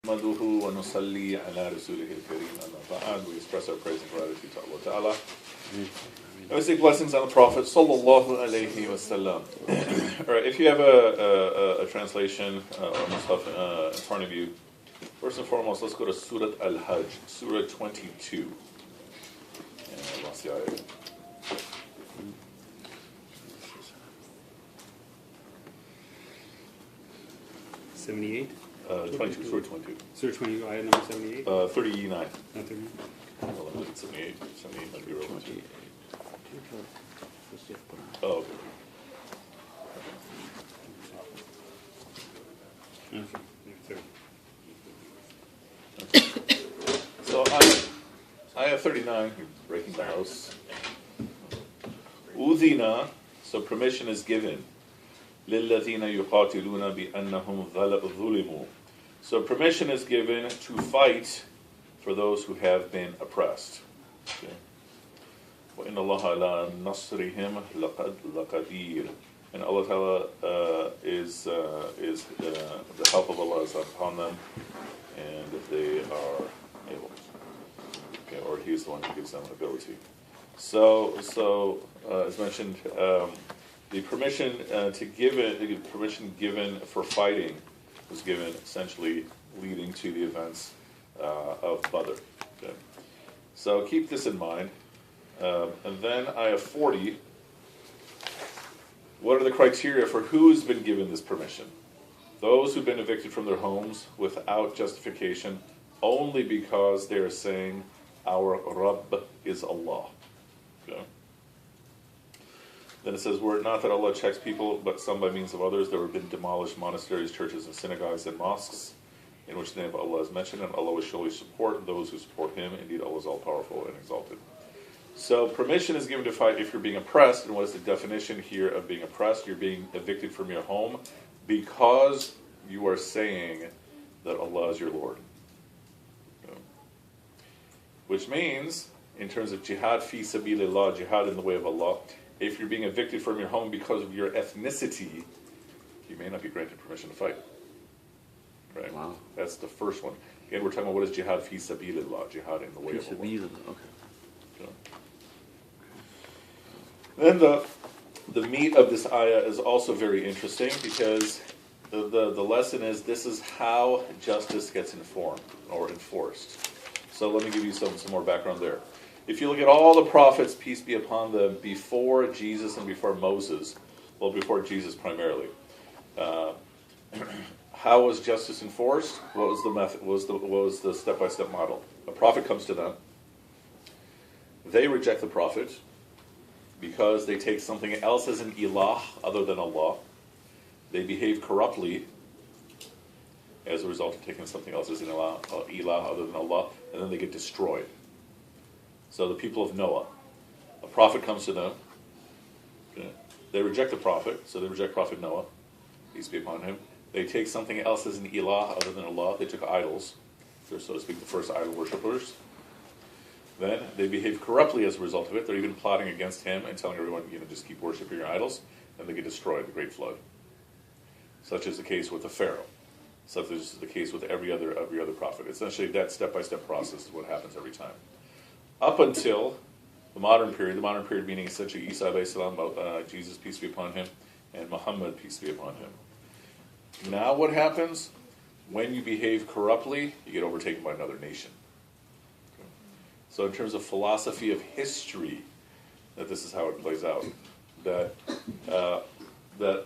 نحمده ونصلي على رسوله الكريم أما بعد. We express our praise and gratitude to Allah Ta'ala. And we seek blessings on the Prophet Sallallahu Alaihi Wasallam. Alright, if you have a translation or Mushaf in front of you, first and foremost, let's go to Surah Al-Hajj, Surah 22. And lost the ayah. 78? 22, Surah 22. Surah 22, ayah number 78? 39. Not 39? Well, I'm looking at 78. 78 might be real. 28. Oh, okay. Okay, 30. So, ayah 39, breaking the house. Udhina, so permission is given. لِلَّذِينَ يُقَاتِلُونَ بِأَنَّهُمْ ظُلِمُوا. So permission is given to fight for those who have been oppressed. Okay. وَإِنَّ اللَّهَ عَلَىٰ نَصْرِهِمْ لَقَدِيرٌ. And Allah Ta'ala is the help of Allah is upon them, and they are able. Okay, or He is the one who gives them ability. So as mentioned, the permission permission given for fighting was given essentially leading to the events of Badr. Okay. So keep this in mind. And then ayah 40. What are the criteria for who's been given this permission? Those who've been evicted from their homes without justification, only because they are saying, "Our Rabb is Allah." Okay. Then it says, were it not that Allah checks people, but some by means of others, there have been demolished monasteries, churches, and synagogues and mosques, in which the name of Allah is mentioned, and Allah will surely support those who support Him. Indeed, Allah is all-powerful and exalted. So permission is given to fight if you're being oppressed, and what is the definition here of being oppressed? You're being evicted from your home because you are saying that Allah is your Lord. Okay. Which means, in terms of jihad fi sabilillah, jihad in the way of Allah, if you're being evicted from your home because of your ethnicity, you may not be granted permission to fight. Right? Wow. That's the first one. Again, we're talking about what is jihad fi sabilillah, jihad in the way of Allah. Okay. Then the meat of this ayah is also very interesting because the lesson is this is how justice gets informed or enforced. So let me give you some more background there. If you look at all the prophets, peace be upon them, before Jesus and before Moses, well, before Jesus primarily, how was justice enforced? What was the method? What was the step-by-step model? A prophet comes to them. They reject the prophet because they take something else as an ilah other than Allah. They behave corruptly as a result of taking something else as an ilah other than Allah, and then they get destroyed. So the people of Noah, a prophet comes to them. Okay. They reject the prophet, so they reject Prophet Noah, peace be upon him. They take something else as an ilah other than Allah. They took idols. They're, so to speak, the first idol worshippers. Then they behave corruptly as a result of it. They're even plotting against him and telling everyone, just keep worshiping your idols. And they get destroyed, the Great Flood. Such is the case with the Pharaoh. Such is the case with every other prophet. Essentially, that step-by-step process is what happens every time. Up until the modern period meaning essentially Isa alayhi salam, Jesus, peace be upon him, and Muhammad, peace be upon him. Now what happens? When you behave corruptly, you get overtaken by another nation. Okay. So in terms of philosophy of history, that this is how it plays out. That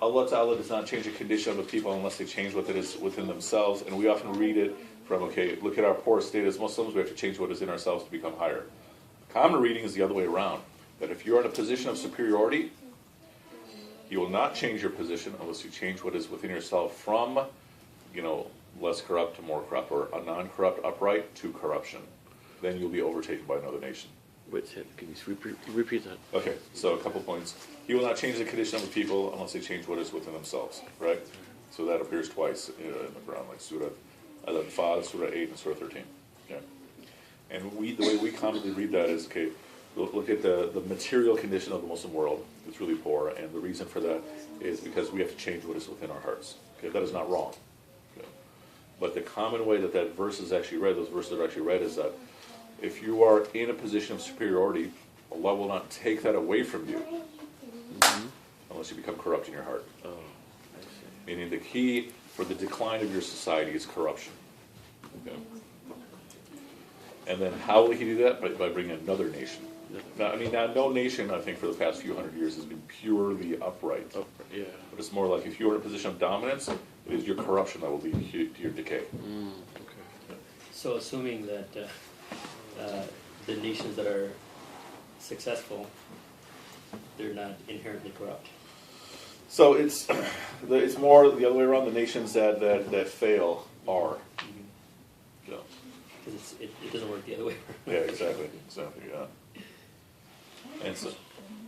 Allah Ta'ala does not change the condition of the people unless they change what it is within themselves. And we often read it from, look at our poor state as Muslims, we have to change what is in ourselves to become higher. Common reading is the other way around. That if you're in a position of superiority, you will not change your position unless you change what is within yourself from, less corrupt to more corrupt, or a non-corrupt upright to corruption. Then you'll be overtaken by another nation. Wait, can you repeat that? Okay, so a couple points. He will not change the condition of the people unless they change what is within themselves, right? So that appears twice in the Quran, like Surah Al-Anfal, Surah 8, and Surah 13. Okay. And the way we commonly read that is, look at the material condition of the Muslim world. It's really poor, and the reason for that is because we have to change what is within our hearts. Okay, that is not wrong. Okay. But the common way that that verse is actually read, those verses are actually read, is that if you are in a position of superiority, Allah will not take that away from you unless you become corrupt in your heart. Oh, I see. Meaning the key for the decline of your society is corruption. Okay? And then how will he do that? By bringing another nation. Now, no nation, I think, for the past few hundred years has been purely upright. Oh, yeah. But it's more like if you're in a position of dominance, it is your corruption that will lead to your decay. Okay. So assuming that the nations that are successful, they're not inherently corrupt. So it's more the other way around. The nations that fail are. Yeah. Because it doesn't work the other way around. Yeah, exactly. Yeah. And so,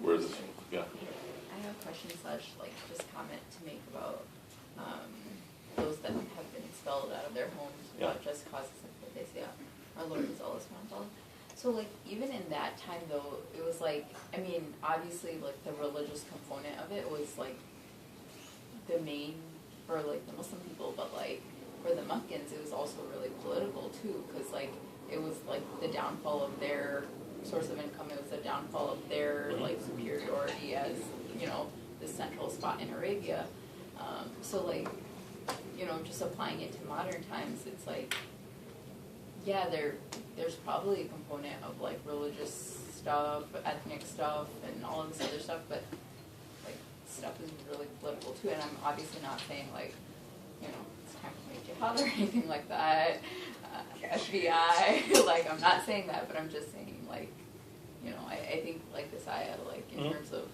where's this? Yeah. I have a question / like just comment to make about those that have been expelled out of their homes without just causes of what they say. Our Lord is always one. So like even in that time though, it was like obviously like the religious component of it was like the main for like the Muslim people, but like for the Meccans it was also really political too, because like it was like the downfall of their source of income. It was the downfall of their like superiority as the central spot in Arabia. So like just applying it to modern times, it's like there's probably a component of like religious stuff, ethnic stuff, and all of this other stuff, but like stuff is really political too. And I'm obviously not saying like it's time to make jihad or anything like that. FBI, like I'm not saying that, but I'm just saying like I think like this ayah, like in terms of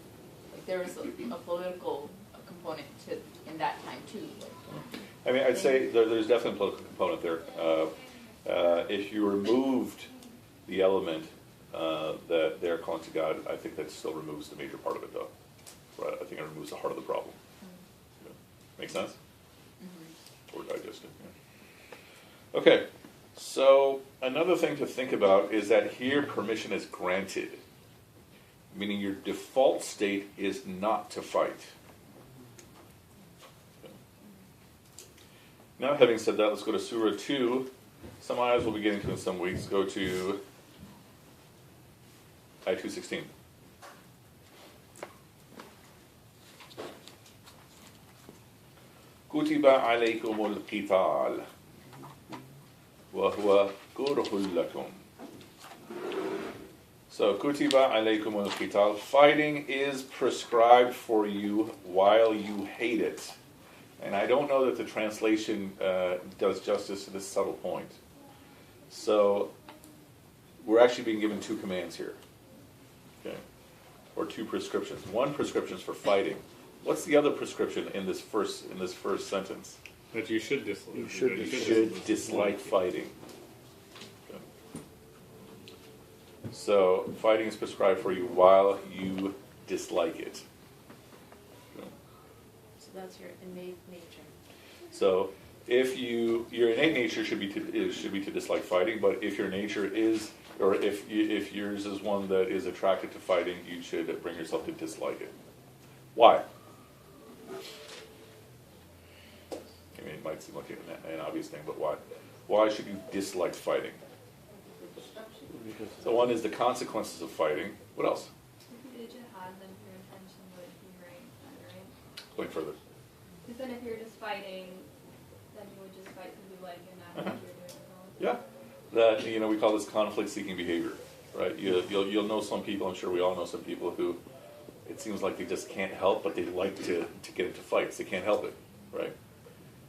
like there was a political component to in that time too. Like, I'd say there's definitely a political component there. If you removed the element that they're calling to God, I think that still removes the major part of it, though. Right? I think it removes the heart of the problem. Yeah. Make sense? Or digesting. Yeah. Okay. So another thing to think about is that here permission is granted, meaning your default state is not to fight. Okay. Now, having said that, let's go to Surah 2. Some ayahs we'll be getting to in some weeks. Go to ayah 216. كتب عليكم القتال وهو كره لكم. So كتب عليكم القتال, fighting is prescribed for you while you hate it. And I don't know that the translation does justice to this subtle point. So we're actually being given two commands here, okay, or two prescriptions. One prescription is for fighting. What's the other prescription in this first sentence? That you should dislike. You should dislike fighting. Okay. So fighting is prescribed for you while you dislike it. Okay. so that's your innate nature. So if your innate nature should be to dislike fighting, but if your nature is, or if yours is one that is attracted to fighting, you should bring yourself to dislike it. Why? It might seem like an obvious thing, but why? Why should you dislike fighting? So one is the consequences of fighting. What else? If you did jihad, then your intention would be right? Going further. Because then if you're just fighting, then you would just fight because you like and not because you're doing it all. Yeah. That we call this conflict-seeking behavior, right? You'll know some people. I'm sure we all know some people who it seems like they just can't help, but they like to get into fights. They can't help it, right?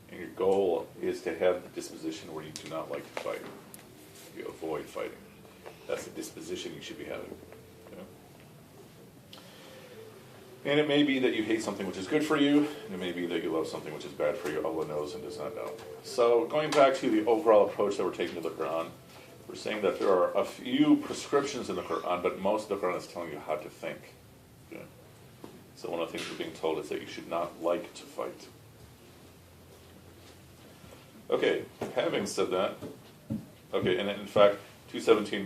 And your goal is to have the disposition where you do not like to fight. You avoid fighting. That's the disposition you should be having. And it may be that you hate something which is good for you, and it may be that you love something which is bad for you. Allah knows and does not know. So going back to the overall approach that we're taking to the Quran, we're saying that there are a few prescriptions in the Quran, but most of the Quran is telling you how to think. Okay? So one of the things we're being told is that you should not like to fight. Okay, having said that, okay, and in fact, 217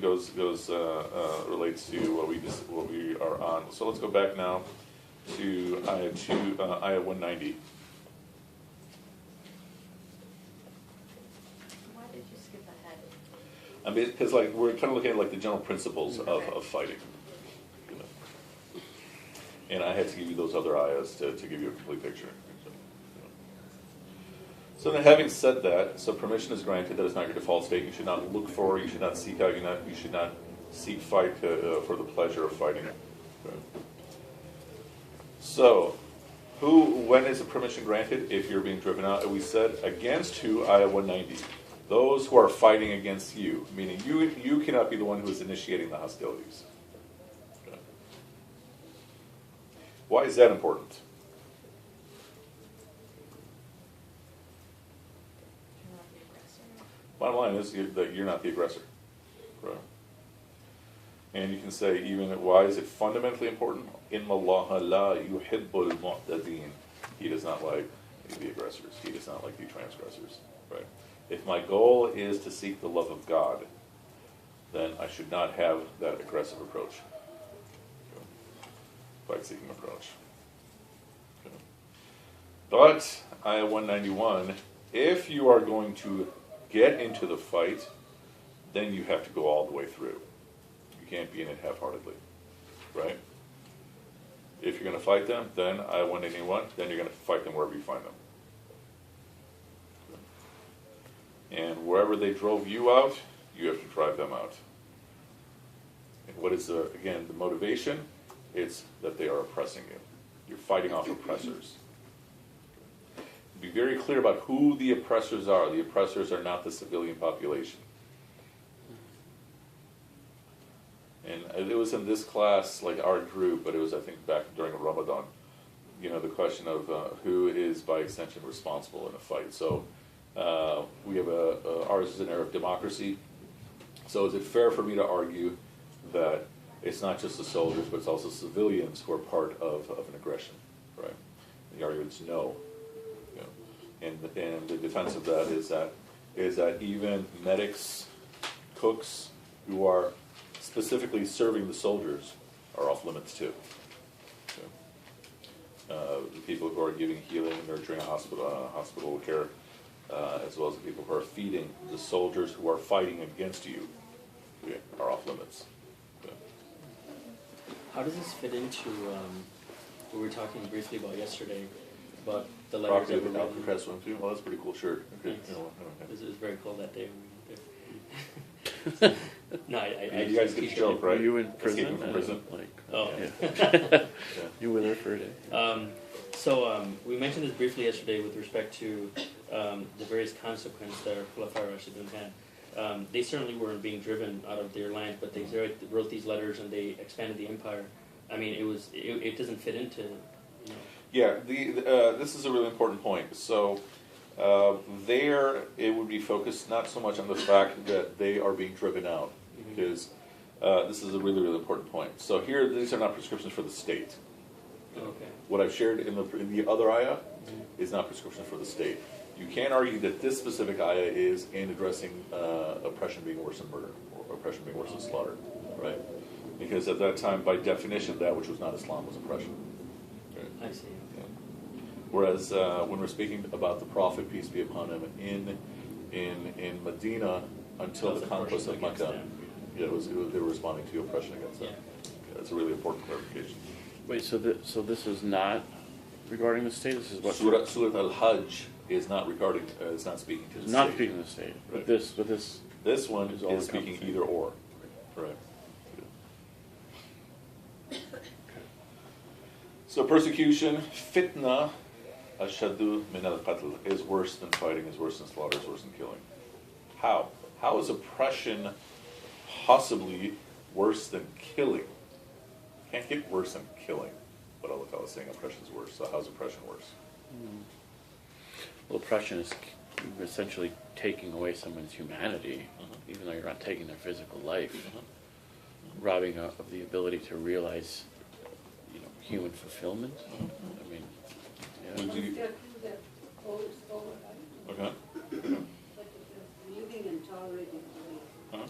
relates to what we are on. So let's go back now to ayah 190. I mean, because like we're kind of looking at like the general principles of fighting. You know. And I had to give you those other ayahs to give you a complete picture. So then, having said that, so permission is granted. That is not your default state. You should not look for. You should not seek out. You should not seek fight for the pleasure of fighting. Okay. So, when is a permission granted? If you're being driven out, we said against who? Ayah 190. Those who are fighting against you, meaning you cannot be the one who is initiating the hostilities. Okay. Why is that important? You're not the aggressor. Bottom line is that you're not the aggressor. Right? And you can say, even why is it fundamentally important? In Allah la yuhibbul mu'tadin. He does not like the aggressors. He does not like the transgressors. Right? If my goal is to seek the love of God, then I should not have that aggressive approach. Fight-seeking approach. Okay. But, Ayah 191, if you are going to get into the fight, then you have to go all the way through. You can't be in it half-heartedly. Right? If you're going to fight them, then Ayah 181, then you're going to fight them wherever you find them. And wherever they drove you out, you have to drive them out. And what is, again, the motivation? It's that they are oppressing you. You're fighting off oppressors. Be very clear about who the oppressors are. The oppressors are not the civilian population. And it was in this class, like our group, but it was, I think, back during Ramadan. You know, the question of who is, by extension, responsible in a fight. So, we have ours is an era of democracy. So is it fair for me to argue that it's not just the soldiers, but it's also civilians who are part of an aggression, right? And the argument is no. You know, and the defense of that is that even medics, cooks who are specifically serving the soldiers are off limits too. The people who are giving healing, nurturing, hospital care. As well as the people who are feeding the soldiers who are fighting against you, okay, are off limits. Okay. How does this fit into what we were talking briefly about yesterday, about the letters that were written? Press one too. Well, that's a pretty cool shirt. Okay. Thanks. You know, okay. It was very cold that day when we were there. No, I You guys get the joke, right? Were you in prison? Escaping from prison. Oh. Yeah. You were there for a day. So we mentioned this briefly yesterday with respect to the various consequences that our Khulafa Rashidun had. They certainly weren't being driven out of their land, but they wrote these letters and they expanded the empire. I mean, it doesn't fit into, you know. Yeah, this is a really important point. So there, it would be focused not so much on the fact that they are being driven out, because this is a really, really important point. So here, these are not prescriptions for the state. Okay. What I've shared in the other ayah is not prescription for the state. You can't argue that this specific ayah is in addressing oppression being worse than murder, or oppression being worse than slaughter, right? Because at that time, by definition, that which was not Islam was oppression. Right? I see. Yeah. Whereas when we're speaking about the Prophet, peace be upon him, in Medina until the conquest of Mecca, yeah, they were responding to oppression against them. Yeah. That's a really important clarification. Wait, so this is not regarding the state? This is what Surah Al-Hajj is not regarding, it's not speaking to the it's state. not speaking of the state. Right. But this This one Is all is speaking encompassing. either or. Right. So persecution, fitna, ashadu min al-qatl, is worse than fighting, is worse than slaughter, is worse than killing. How? How is oppression possibly worse than killing? Can't get worse than killing. But Allah Ta'ala is saying oppression is worse. So how's oppression worse? well, oppression is essentially taking away someone's humanity, even though you're not taking their physical life, robbing of the ability to realize, human fulfillment. I mean, yeah. Would you- Okay. Living and tolerating. Uh-huh.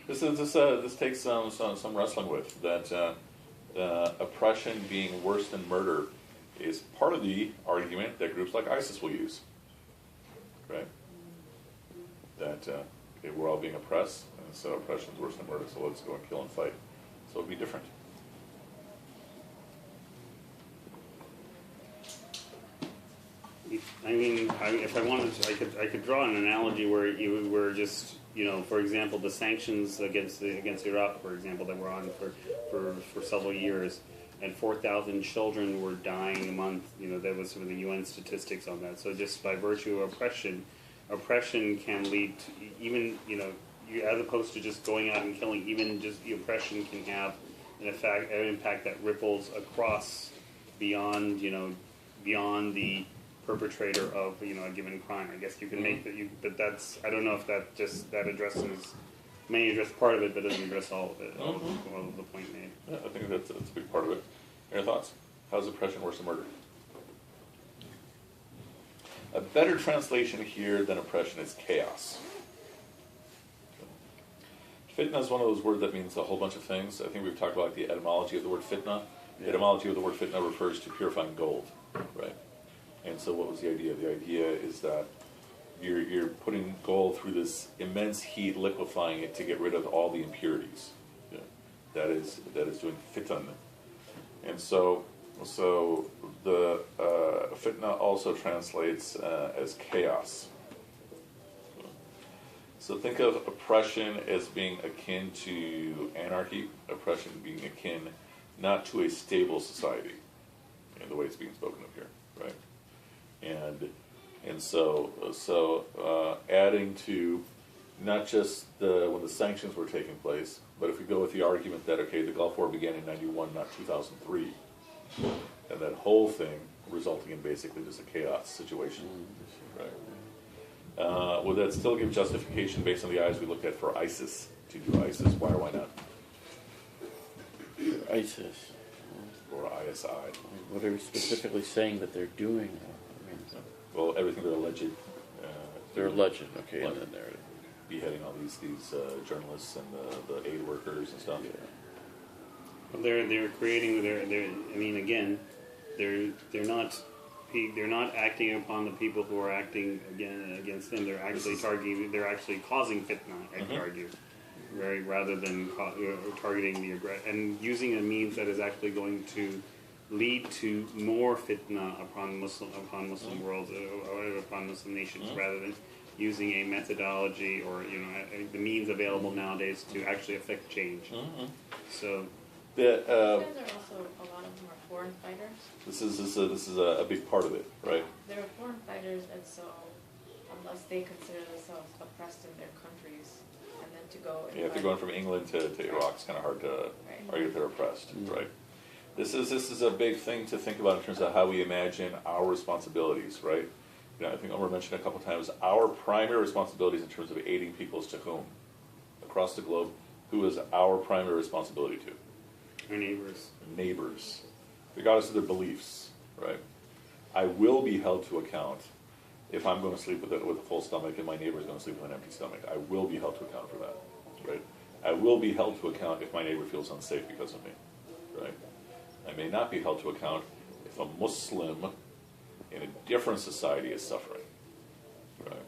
This takes some wrestling with that. Oppression being worse than murder is part of the argument that groups like ISIS will use, right? That Okay, we're all being oppressed, and so oppression is worse than murder, so let's go and kill and fight. So it'll be different. I mean, if I wanted to, I could draw an analogy where you were just, for example, the sanctions against Iraq, for example, that were on for several years, and 4,000 children were dying a month. That was some of the UN statistics on that. So just by virtue of oppression can lead to even as opposed to just going out and killing. Even just the oppression can have an impact that ripples across beyond beyond the perpetrator of a given crime. I guess you can make that. But that's, I don't know if that addresses, may address part of it, but doesn't address all of it. All of the point made. Yeah, I think that's a big part of it. Your thoughts? How's oppression worse than murder? A better translation here than oppression is chaos. Fitna is one of those words that means a whole bunch of things. I think we've talked about the etymology of the word fitna. The etymology of the word fitna refers to purifying gold, right? And so what was the idea? The idea is that you're putting gold through this immense heat, liquefying it to get rid of all the impurities. Yeah. That is doing fitan. And so the fitna also translates as chaos. So think of oppression as being akin to anarchy, oppression being akin not to a stable society, in the way it's being spoken of here, right? And so adding to not just when the sanctions were taking place, but if we go with the argument that the Gulf War began in '91, not 2003, and that whole thing resulting in basically just a chaos situation, right? Would that still give justification based on the eyes we looked at for ISIS to do ISIS? Why or why not? ISIS. Or ISI? What are we specifically saying that they're doing? Well, everything they're alleged. They're alleged, okay, Alleged. in the narrative. Beheading all these journalists and the aid workers and stuff. Well, they're creating I mean, again, they're not acting upon the people who are acting against them. They're actually targeting. They're actually causing fitna. I could argue, rather than targeting the and using a means that is actually going to lead to more fitna upon Muslim worlds, upon Muslim nations, rather than using a methodology or the means available nowadays to actually affect change. So. These guys are also, a lot of them are foreign fighters. This is a big part of it, right? They're foreign fighters, and so unless they consider themselves oppressed in their countries, and then to go and Yeah, if you're going from England to Iraq, it's kind of hard to argue that they're oppressed, right? This is a big thing to think about in terms of how we imagine our responsibilities, right? I think Omer mentioned a couple times, our primary responsibilities in terms of aiding people is to whom? Across the globe, who is our primary responsibility to? Our neighbors. Neighbors, regardless of their beliefs, right? I will be held to account if I'm going to sleep with a full stomach and my neighbor is going to sleep with an empty stomach. I will be held to account for that, right? I will be held to account if my neighbor feels unsafe because of me, right? I may not be held to account if a Muslim in a different society is suffering, right?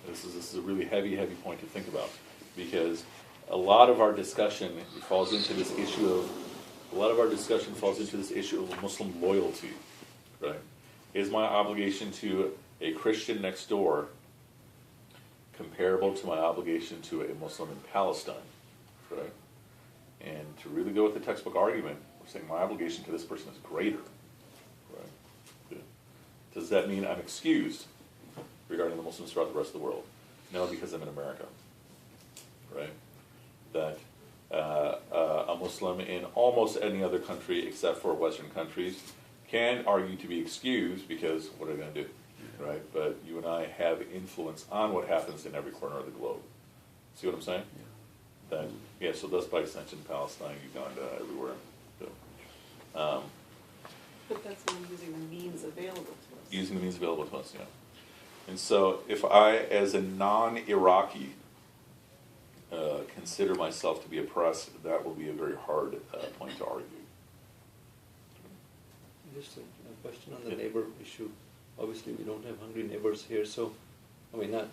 This is a really heavy point to think about, because a lot of our discussion falls into this issue of Muslim loyalty, right? Is my obligation to a Christian next door comparable to my obligation to a Muslim in Palestine, right? And to really go with the textbook argument, we're saying my obligation to this person is greater, right? Yeah. Does that mean I'm excused regarding the Muslims throughout the rest of the world? No, because I'm in America, right? That a Muslim in almost any other country except for Western countries can argue to be excused because what are they going to do, right? But you and I have influence on what happens in every corner of the globe. See what I'm saying? Yeah. So thus by extension, Palestine, Uganda, everywhere. So, but that's not using the means available to us. Using the means available to us, yeah. And so if I, as a non-Iraqi, consider myself to be oppressed, that will be a very hard point to argue. Just a question on the neighbor issue. Obviously, we don't have hungry neighbors here, so I mean, not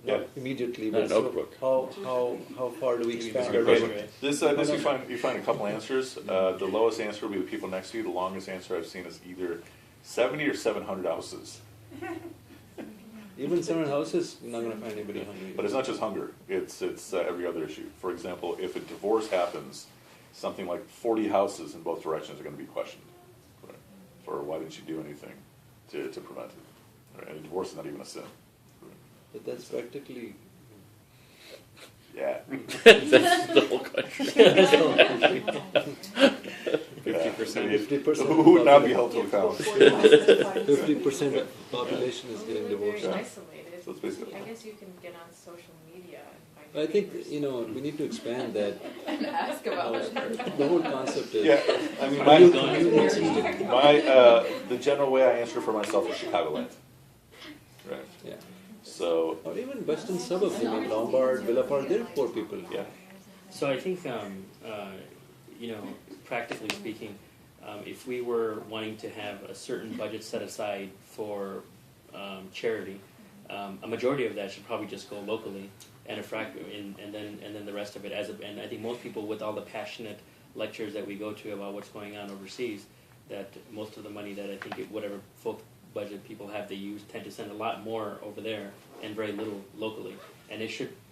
Yeah. not immediately, Not but an Oak Brook. how far do we That's a expand good our question. revenue? This you find a couple answers. The lowest answer will be the people next to you. The longest answer I've seen is either 70 or 700 houses. Even 7 houses, you're not going to find anybody hungry. But it's not just hunger. It's every other issue. For example, if a divorce happens, something like 40 houses in both directions are going to be questioned. Right? For why didn't you do anything to prevent it? Right? And a divorce is not even a sin. But that's practically. Yeah. That's the whole country. 50%. 50% Who would not be held to account? 50% of population is getting Very divorced. isolated. So it's basically. I guess you can get on social media and find I think neighbors. we need to expand that. And ask about it. The whole concept is. Yeah, I mean, the general way I answer for myself is Chicagoland. Right. Yeah. So, Or even western suburbs. I mean, Lombard, Villa Park, they're poor people. yeah. So I think, practically speaking, if we were wanting to have a certain budget set aside for charity, a majority of that should probably just go locally, and and then the rest of it and I think most people, with all the passionate lectures that we go to about what's going on overseas, that most of the money that I think whatever folk budget people have, they tend to send a lot more over there and very little locally. And you're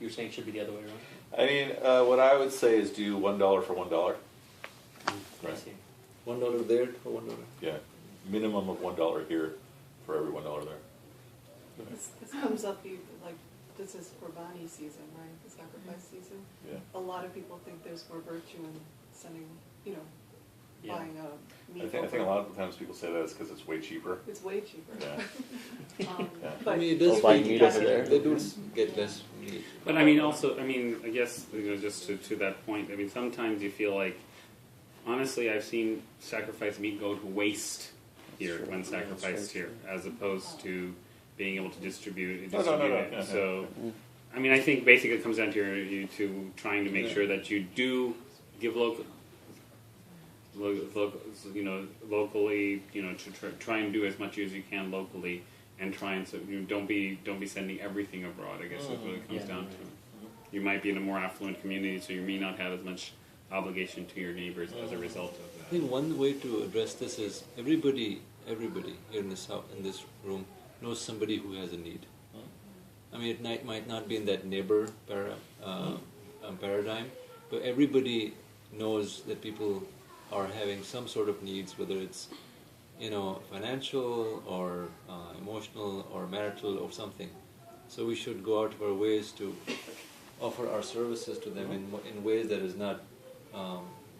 saying it should be the other way around? I mean, what I would say is do $1 for $1. I Right. see. $1 there for $1. Yeah. Minimum of $1 here for every $1 there. This comes up, this is Qurbani season, right? The sacrifice season. Yeah. A lot of people think there's more virtue in sending, Yeah. buying a meat. I think a lot of times people say that it's because it's way cheaper. It's way cheaper. Yeah. Yeah. But I mean, it does. buying meat over there. They do get less meat. But I mean, also, I guess, just to that point, I mean, sometimes you feel like, honestly, I've seen sacrificed meat go to waste here when sacrificed here, as opposed to being able to distribute No. it. Yeah, So, I mean, I think basically it comes down to trying to make sure that you do give locally, to try and do as much as you can locally, and try and don't be sending everything abroad. I guess is what it comes down to. You might be in a more affluent community, so you may not have as much obligation to your neighbors as a result of I that. think one way to address this is everybody here in this room knows somebody who has a need. I mean, it might not be in that neighbor paradigm, but everybody knows that people are having some sort of needs, whether it's financial or emotional or marital or something. So we should go out of our ways to offer our services to them in ways that is not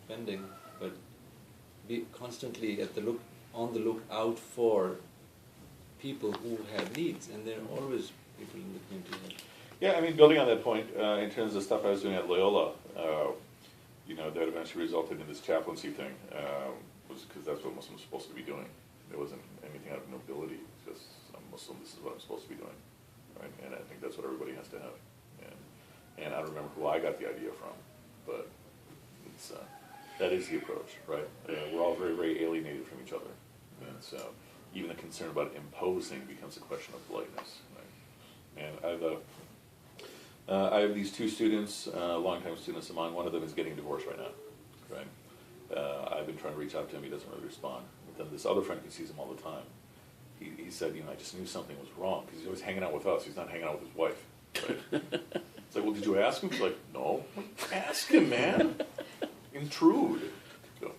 bending, but be constantly on the lookout for people who have needs, and there are always people in the community. Yeah, I mean, building on that point, in terms of stuff I was doing at Loyola, that eventually resulted in this chaplaincy thing, was because that's what Muslims are supposed to be doing. There wasn't anything out of nobility, it's just I'm Muslim, this is what I'm supposed to be doing. Right? And I think that's what everybody has to have. And I don't remember who I got the idea from, but that is the approach, right? We're all very, very alienated from each other. And so even the concern about imposing becomes a question of politeness. Right? And I have these two students, longtime students of mine. One of them is getting divorced right now. Right? I've been trying to reach out to him. He doesn't really respond. But then this other friend who sees him all the time, he said, I just knew something was wrong because he's always hanging out with us. He's not hanging out with his wife. Right? It's like, well, did you ask him? He's like, no. Ask him, man. Intrude. So,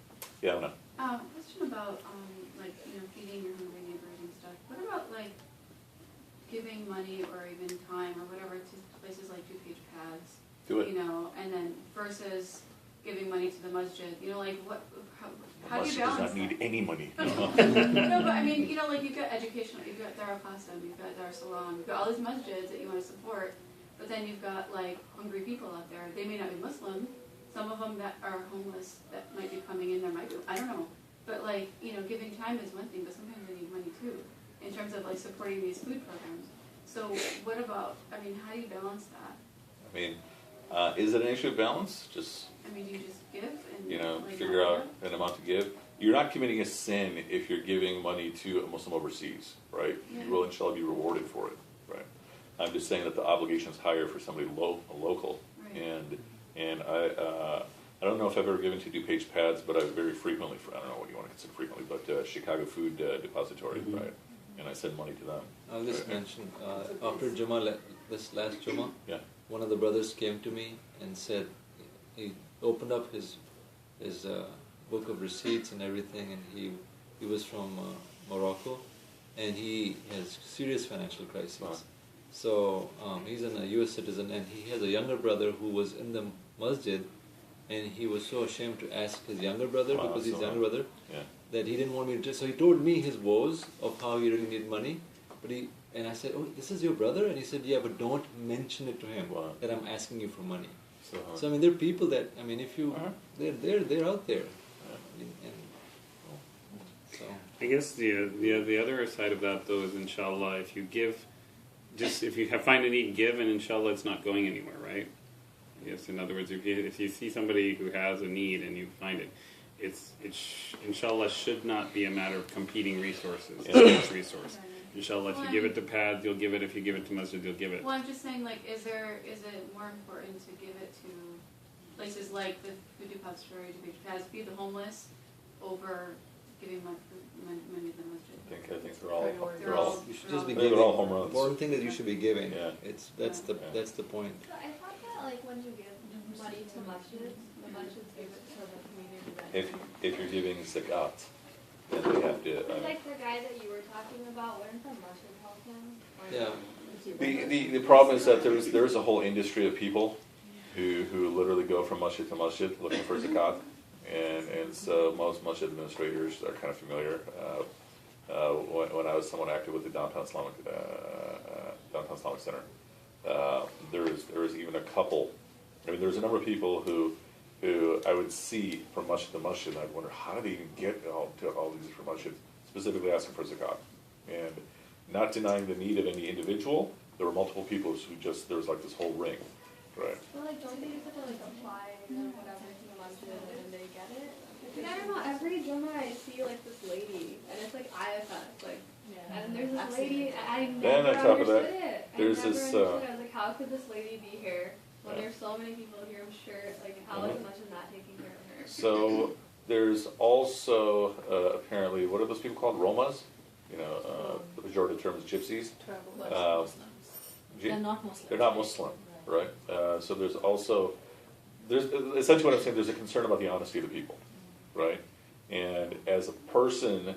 yeah, I don't know. Question about feeding your hungry neighbors and stuff. What about giving money or even time or whatever to places like 2-page pads? Do it. And then versus giving money to the masjid. How do you Masjid does balance not need any money. No, but I mean, you've got educational, you've got Dar al-Qasim, you've got Dar Salam, you've got all these masjids that you want to support, but then you've got hungry people out there. They may not be Muslim. Some of them that are homeless that might be coming in there might be, I don't know. But giving time is one thing, but sometimes they need money too, in terms of supporting these food programs. So what about, how do you balance that? I mean, is it an issue of balance? Do you just give and Figure out an amount to give. You're not committing a sin if you're giving money to a Muslim overseas, right? Yeah. You will inshallah be rewarded for it, right? I'm just saying that the obligation is higher for somebody local. Right. And I don't know if I've ever given to DuPage pads, but I very frequently, I don't know what you want to consider frequently, but Chicago Food Depository, right? And I send money to them. I'll just mention, after Jummah, this last Jummah, Yeah. one of the brothers came to me and said, he opened up his book of receipts and everything, and he was from Morocco, and he has serious financial crises. Wow. So he's a U.S. citizen, and he has a younger brother who was in the masjid, and he was so ashamed to ask his younger brother, Wow, because his so, younger brother, Yeah. that he didn't want me to. So he told me his woes of how he really needed money, and I said, "Oh, this is your brother?" And he said, "Yeah, but don't mention it to him Wow. that I'm asking you for money." So, So I mean, there are people that if you Uh-huh. they're out there, and so I guess the other side of that though is inshallah, if you give, just if you find a need, give, and inshallah it's not going anywhere, right? Yes, in other words, if you see somebody who has a need and you find it, inshallah should not be a matter of competing resources. It's resource. Inshallah, if you give it to pads, you'll give it. If you give it to masjid, you'll give it. Well, I'm just saying, like, is it more important to give it to places like the food depository, to feed the homeless, over giving money to the masjid? I think they're all, They're all- you should just be I think giving. they're all home runs. Important thing that you should be giving. Yeah. That's the point. So I thought that like when you give money to masjids, the masjids give it to the community that if you're giving zakat, then they have to. It's like the guy that you were talking about, learn from Masjid help him. Yeah. The problem is that there's a whole industry of people who literally go from masjid to masjid looking for zakat, and so most masjid administrators are kind of familiar. When I was somewhat active with the downtown Islamic Center, there was even a couple. I mean, there's a number of people who I would see from masjid to masjid, and I'd wonder how do they even get to all these different masjid, specifically asking for zakat, and not denying the need of any individual. There were multiple people who there was like this whole ring, right? But like, don't they just have to like apply or whatever to the masjid and then they get it? Like, I don't know, every Jummah I see like this lady, and it's like IFS, like, and there's this lady, I Then never on top of that, understood it. there's I never this, understood it. I was like, how could this lady be here when Yeah. there's so many people here? I'm sure, like, how is masjid not taking care of her? So there's also apparently, what are those people called? Romas? You know, the pejorative term is gypsies. They're not Muslim. They're not Muslim, right? So there's essentially what I'm saying. There's a concern about the honesty of the people, right? And as a person,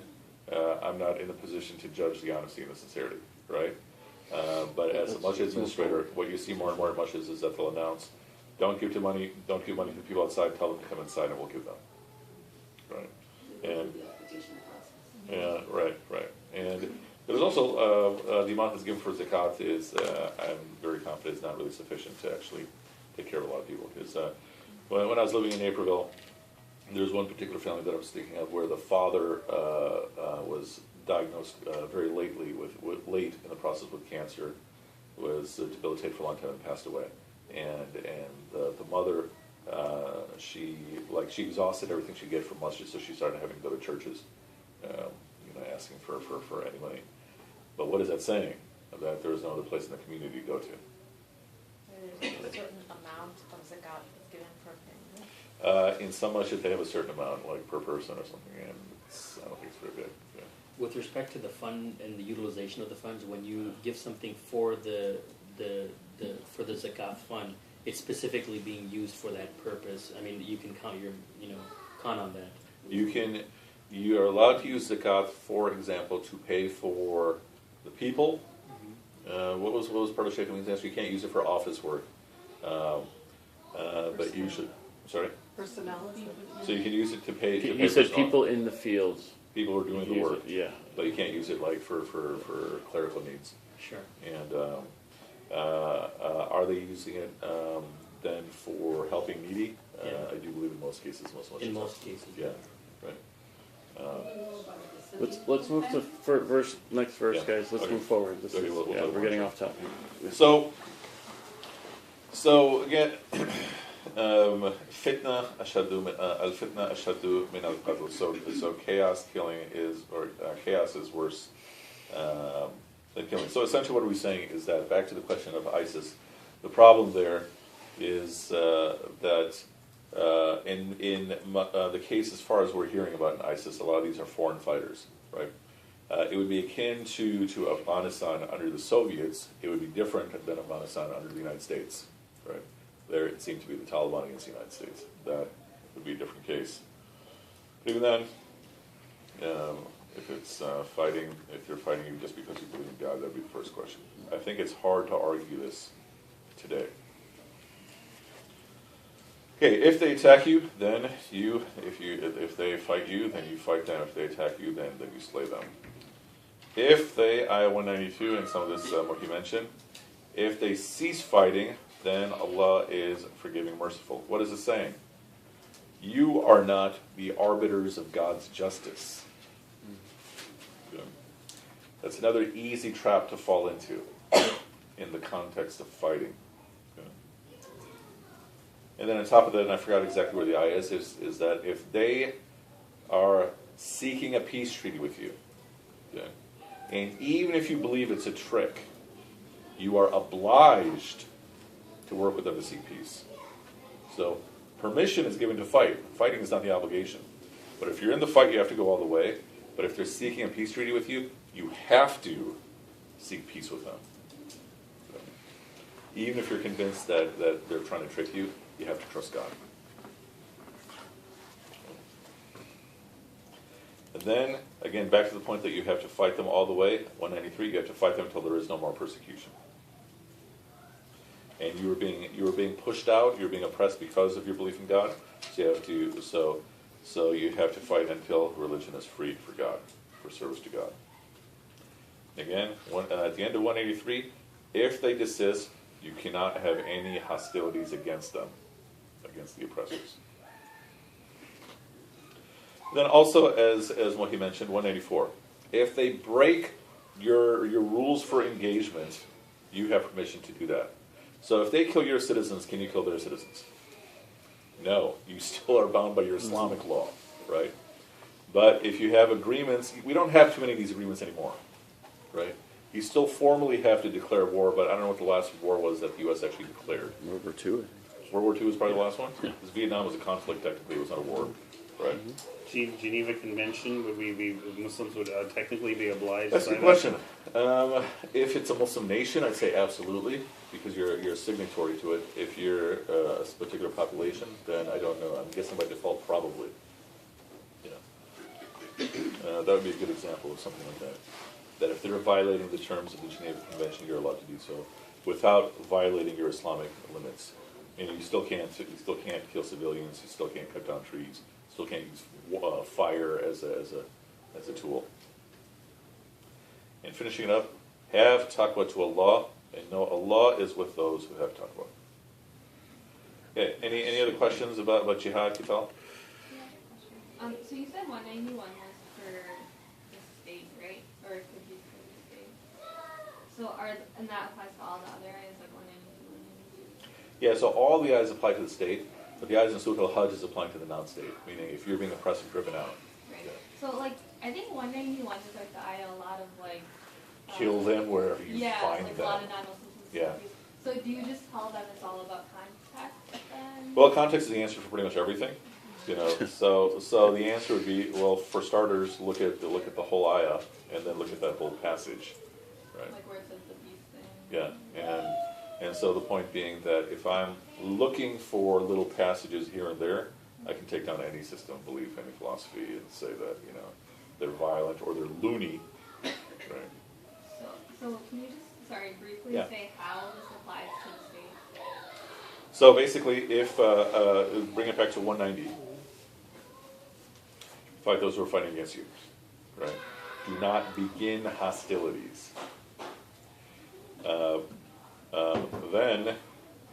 I'm not in a position to judge the honesty and the sincerity, right? But as a masjid administrator, what you see more and more at masjids is that they'll announce, don't give money to people outside, tell them to come inside and we'll give them. Right? And yeah, right. And there's also the amount that's given for zakat is, I'm very confident, is not really sufficient to actually take care of a lot of people. Because when I was living in Naperville, there was one particular family that I was thinking of where the father was diagnosed very late in the process with cancer, was debilitated for a long time and passed away. And the mother, she exhausted everything she could get from masjid, so she started having to go to churches, asking for any money. But what is that saying? That there is no other place in the community to go to. There's a certain amount of zakat that's given per family. In some masjid, they have a certain amount, like per person or something, and I don't think it's very big. Yeah. With respect to the fund and the utilization of the funds, when you give something for the zakat fund, it's specifically being used for that purpose. I mean, you can count on that. You are allowed to use zakat, for example, to pay for the people. What was part of Sheikh Amin's answer? You can't use it for office work, but you should. Sorry. Personnel. So you can use it to pay. You said people in the fields. People who are doing the work. Yeah. But you can't use it like for clerical needs. Sure. And are they using it then for helping needy? Yeah. I do believe in most cases. In most cases. Yeah. Right. Let's move to next verse, Yeah. guys. Let's Okay. move forward. Okay, we'll We're getting off topic. So again, fitna ashadu min al qatl. So chaos killing is, or chaos is worse the killing. So essentially what are we saying is that, back to the question of ISIS, the problem there is that in the case as far as we're hearing about in ISIS, a lot of these are foreign fighters, right? It would be akin to Afghanistan under the Soviets. It would be different than Afghanistan under the United States, right? There it seemed to be the Taliban against the United States. That would be a different case. But even then, if it's fighting, if they're fighting you just because you believe in God, that'd be the first question. I think it's hard to argue this today. Okay, if they attack you, then if they fight you, then you fight them. If they attack you, then you slay them. If they, Ayah 192, and some of this what you mentioned, if they cease fighting, then Allah is forgiving, merciful. What is it saying? You are not the arbiters of God's justice. Good. That's another easy trap to fall into in the context of fighting. Good. And then on top of that, and I forgot exactly where the ayah is that if they are seeking a peace treaty with you, okay, and even if you believe it's a trick, you are obliged to work with them to seek peace. So permission is given to fight. Fighting is not the obligation. But if you're in the fight, you have to go all the way. But if they're seeking a peace treaty with you, you have to seek peace with them. So, even if you're convinced that they're trying to trick you, you have to trust God. And then, again, back to the point that you have to fight them all the way, 193, you have to fight them until there is no more persecution. And you were being pushed out, you were being oppressed because of your belief in God, so you have to fight until religion is freed for God, for service to God. Again, at the end of 183, if they desist, you cannot have any hostilities against them, against the oppressors. Then also, as what he mentioned, 184, if they break your rules for engagement, you have permission to do that. So if they kill your citizens, can you kill their citizens? No, you still are bound by your Islamic law, right? But if you have agreements, we don't have too many of these agreements anymore, right? You still formally have to declare war, but I don't know what the last war was that the U.S. actually declared. World War II. World War II was probably the last one? Because Vietnam was a conflict, technically, it was not a war, right? Geneva Convention, Muslims would technically be obliged That's a by good question. If it's a Muslim nation, I'd say absolutely, because you're a signatory to it. If you're a particular population, then I don't know. I'm guessing by default, probably. That would be a good example of something like that. That if they're violating the terms of the Geneva Convention, you're allowed to do so without violating your Islamic limits. And you still can't kill civilians. You still can't cut down trees. Still can't use fire as a tool. And finishing it up, have taqwa to Allah, and know Allah is with those who have taqwa. Okay, any other questions about jihad, Kital? So you said 191 was for the state, right? Or it could be for the state. So and that applies to all the other ayahs, like 192, 192? Yeah, so all the ayahs apply to the state, but the ayahs in Surah Al-Hajj is applying to the non-state, meaning if you're being oppressed and driven out. Right. Yeah. So I think 191 is like the ayah a lot of kill them wherever you find them. A lot of non-Muslims. Yeah. So do you just tell them it's all about context then? Well, context is the answer for pretty much everything. So the answer would be, well, for starters, look at the whole ayah, and then look at that whole passage, right? Like where it says the peace thing. Yeah, and so the point being that if I'm looking for little passages here and there, I can take down any system of belief, any philosophy, and say that they're violent or they're loony, right? So can you just briefly say how this applies to the state? So basically, if bring it back to 190. Fight those who are fighting against you, right? Do not begin hostilities. Then,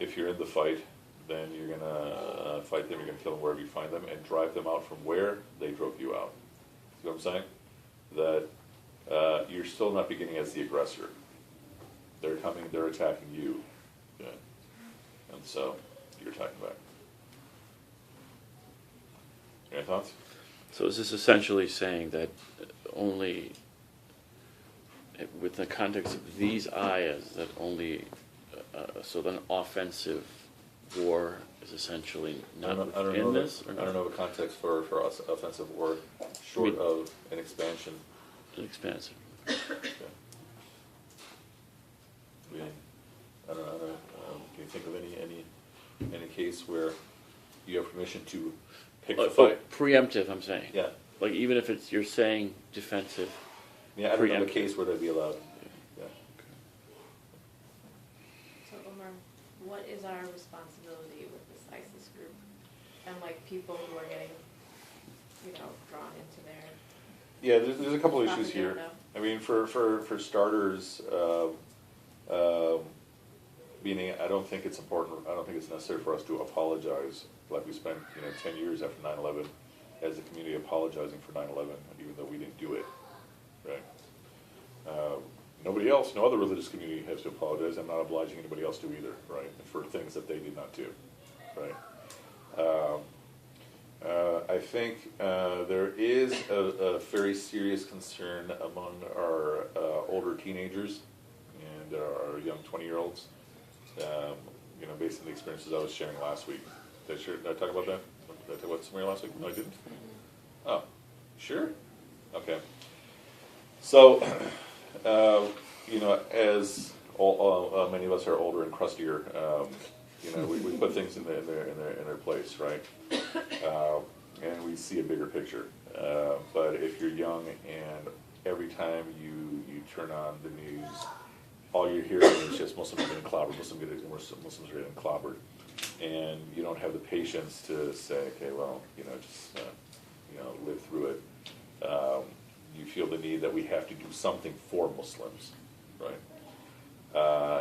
if you're in the fight, then you're going to fight them, you're going to kill them wherever you find them, and drive them out from where they drove you out. See what I'm saying? That you're still not beginning as the aggressor. They're coming, they're attacking you. Okay? And so, you're attacking back. Any thoughts? So is this essentially saying that only with the context of these ayahs, that only, so then offensive war is essentially I not don't within know this? I Or don't not? know of a context for us offensive war short mean- of an expansion. Expansive. Okay. I mean, I don't know. Can you think of any case where you have permission to pick the fight? Preemptive, I'm saying. Yeah. Like, even if it's, you're saying defensive. Yeah, I don't know of a Preemptive. case where that'd be allowed. Yeah. So Omer, what is our responsibility with this ISIS group and like people who are getting, drawn into their Yeah, there's a couple issues here. propaganda? I mean, for starters, meaning I don't think it's important. I don't think it's necessary for us to apologize like we spent 10 years after 9/11 as a community apologizing for 9/11, even though we didn't do it. Right. Nobody else, no other religious community has to apologize. I'm not obliging anybody else to either, right, for things that they did not do, right? I think there is a very serious concern among our older teenagers and our young 20-year-olds, based on the experiences I was sharing last week. Did I talk about that? Did I talk about somewhere last week? No, I didn't? Oh, sure? Okay. So, as many of us are older and crustier, we put things in their place, right? And we see a bigger picture. But if you're young and every time you turn on the news, all you're hearing is just Muslims are getting clobbered, Muslims are getting clobbered, and you don't have the patience to say, okay, well, just live through it. You feel the need that we have to do something for Muslims, right?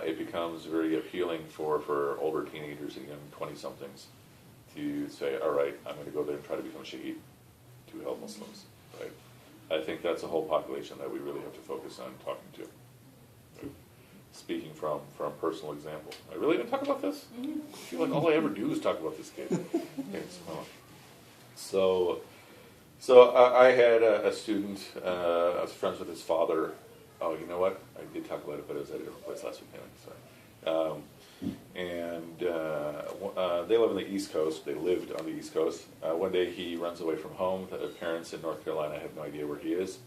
It becomes very appealing for older teenagers and young 20-somethings to say, all right, I'm going to go there and try to become a shaheed to help Muslims, right? I think that's a whole population that we really have to focus on talking to. Right? Speaking from personal example. I really didn't talk about this? I feel like all I ever do is talk about this kid. Okay, so I had a student, I was friends with his father. Oh, you know what? I did talk about it, but it was at a different place last week anyway, sorry. They live on the East Coast. They lived on the East Coast. One day he runs away from home. The parents in North Carolina have no idea where he is.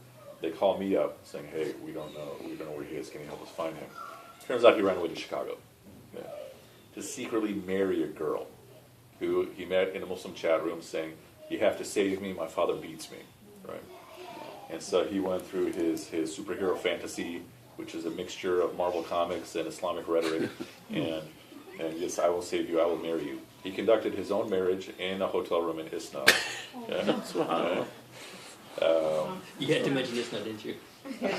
They call me up saying, hey, we don't know where he is. Can you help us find him? Turns out he ran away to Chicago to secretly marry a girl who he met in a Muslim chat room saying, you have to save me, my father beats me, right? And so he went through his superhero fantasy, which is a mixture of Marvel comics and Islamic rhetoric, and yes, I will save you, I will marry you. He conducted his own marriage in a hotel room in Isna. Wow. You had to mention this now, didn't you? And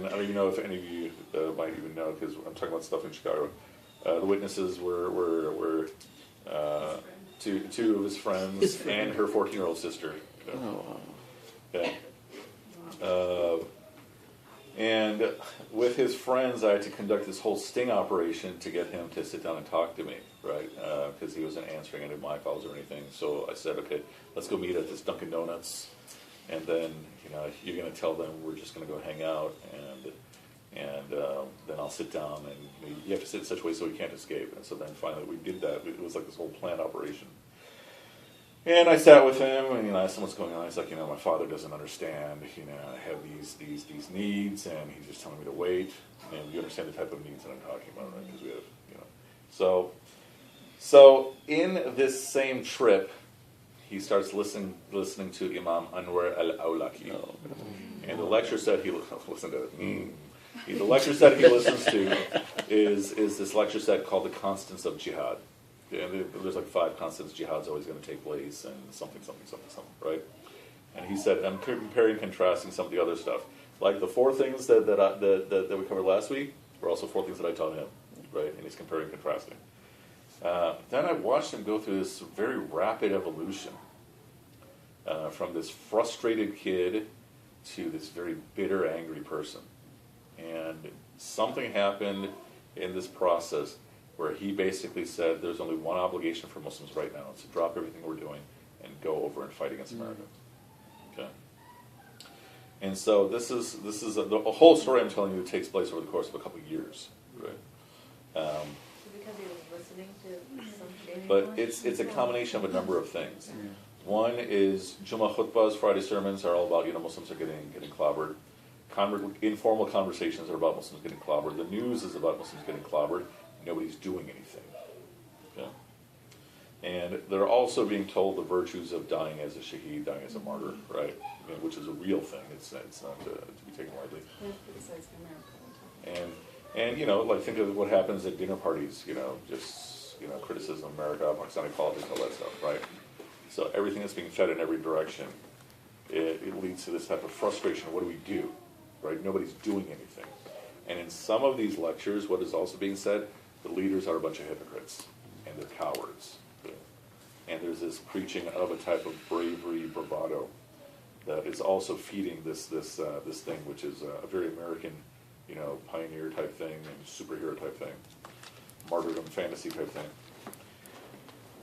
I don't even know if any of you might even know, because I'm talking about stuff in Chicago. The witnesses were two of his friends and her 14-year-old sister. Okay. And with his friends, I had to conduct this whole sting operation to get him to sit down and talk to me, right? Because he wasn't answering any of my calls or anything. So I said, okay, let's go meet at this Dunkin' Donuts, and then you're going to tell them we're just going to go hang out, and then I'll sit down, and you have to sit in such a way so he can't escape. And so then finally we did that. It was like this whole planned operation. And I sat with him, and I asked him what's going on. He's like, my father doesn't understand. I have these needs, and he's just telling me to wait. And you understand the type of needs that I'm talking about, right? Because we have, So in this same trip, he starts listening to Imam Anwar al-Awlaki, and the lecture set he listen to it. The lecture set he listens to is this lecture set called The Constants of Jihad. And there's like 5 constants jihad's always going to take place, and something, right? And he said, I'm comparing and contrasting some of the other stuff. Like the 4 things that we covered last week were also 4 things that I taught him, right? And he's comparing and contrasting. Then I watched him go through this very rapid evolution from this frustrated kid to this very bitter, angry person. And something happened in this process where he basically said there's only one obligation for Muslims right now. It's to drop everything we're doing and go over and fight against America. Okay? And so this is the whole story I'm telling you takes place over the course of a couple of years, right? Because he was listening to some shady But one? it's a combination of a number of things. One is Jummah khutbahs, Friday sermons are all about Muslims are getting clobbered. Informal conversations are about Muslims getting clobbered. The news is about Muslims getting clobbered. Nobody's doing anything. Okay? And they're also being told the virtues of dying as a shaheed, dying as a martyr, right? Which is a real thing. It's not to be taken lightly. Besides America. And like think of what happens at dinner parties. Just criticism of America, Pakistani politics, all that stuff, right? So everything that's being fed in every direction, it leads to this type of frustration. What do we do, right? Nobody's doing anything. And in some of these lectures, what is also being said, the leaders are a bunch of hypocrites, and they're cowards. And there's this preaching of a type of bravery, bravado, that is also feeding this thing, which is a very American, pioneer type thing and superhero type thing, martyrdom fantasy type thing.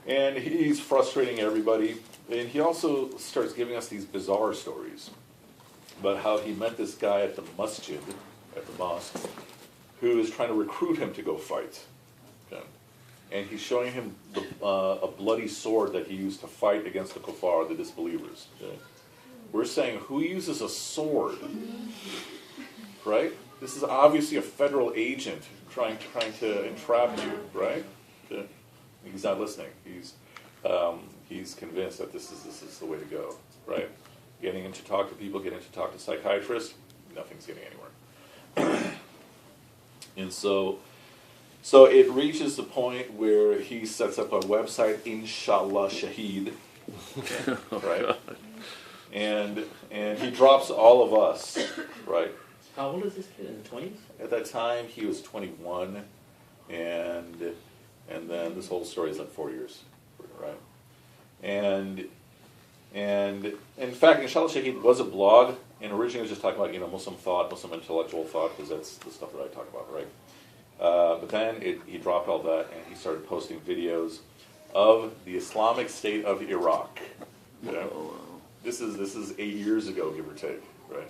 And he's frustrating everybody. And he also starts giving us these bizarre stories about how he met this guy at the masjid, at the mosque, who is trying to recruit him to go fight. Okay? And he's showing him a bloody sword that he used to fight against the kuffar, the disbelievers. Okay? We're saying, who uses a sword? Right? This is obviously a federal agent trying to entrap you, right? Okay? He's not listening. He's convinced that this is the way to go, right? Getting him to talk to people, getting him to talk to psychiatrists, nothing's getting anywhere. And so it reaches the point where he sets up a website, Inshallah Shaheed, right? And he drops all of us, right? How old is this kid? In the 20s? At that time, he was 21, and then this whole story is like 4 years, right? And in fact, Inshallah Shaheed was a blog, and originally it was just talking about Muslim thought, Muslim intellectual thought, because that's the stuff that I talk about, right? But then he dropped all that, and he started posting videos of the Islamic State of Iraq. This is 8 years ago, give or take, right?